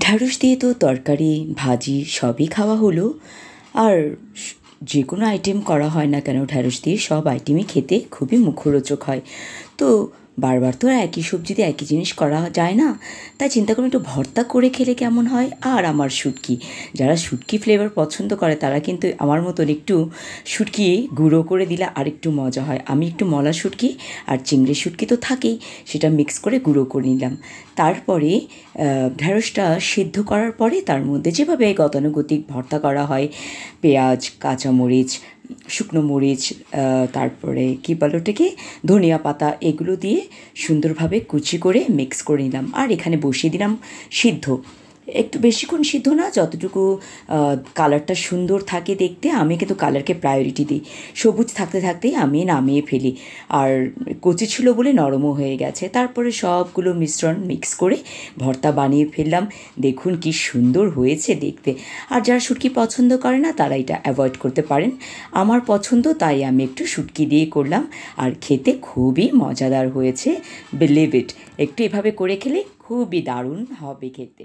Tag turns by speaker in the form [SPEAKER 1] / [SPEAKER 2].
[SPEAKER 1] ঢ্যাঁড়স দিয়ে তো তরকারি ভাজি সবই খাওয়া হলো। আর যে কোনো আইটেম করা হয় না কেন ঢ্যাঁড়স দিয়ে সব আইটেমই খেতে খুবই মুখরোচক হয়। তো বারবার তো আর একই সবজি দিয়ে একই জিনিস করা যায় না, তাই চিন্তা করলাম একটু ভর্তা করে খেলে কেমন হয়। আর আমার শুটকি, যারা শুটকি ফ্লেভার পছন্দ করে তারা কিন্তু আমার মতন একটু শুটকি গুঁড়ো করে দিলে আরেকটু মজা হয়। আমি একটু মলা শুটকি আর চিংড়ি শুটকি তো থাকেই, সেটা মিক্স করে গুঁড়ো করে নিলাম। তারপরে ঢ্যাঁড়সটা সিদ্ধ করার পরে তার মধ্যে যেভাবে গতানুগতিক ভর্তা করা হয়, পেঁয়াজ, কাঁচামরিচ, শুকনো মরিচ, তারপরে কী বলে ওটাকে, ধনিয়া পাতা, এগুলো দিয়ে সুন্দরভাবে কুচি করে মিক্স করে নিলাম। আর এখানে বসিয়ে দিলাম সিদ্ধ, একটু বেশিক্ষণ সিদ্ধ না, যতটুকু কালারটা সুন্দর থাকে দেখতে। আমি কিন্তু কালারকে প্রায়োরিটি দিই, সবুজ থাকতে থাকতেই আমি নামিয়ে ফেলি। আর কচি ছিল বলে নরমও হয়ে গেছে। তারপরে সবগুলো মিশ্রণ মিক্স করে ভর্তা বানিয়ে ফেললাম। দেখুন কি সুন্দর হয়েছে দেখতে। আর যারা শুটকি পছন্দ করে না তারা এটা অ্যাভয়েড করতে পারেন। আমার পছন্দ, তাই আমি একটু শুটকি দিয়ে করলাম। আর খেতে খুবই মজাদার হয়েছে, বিলিভ ইট। একটু এভাবে করে খেলে খুবই দারুণ হবে খেতে।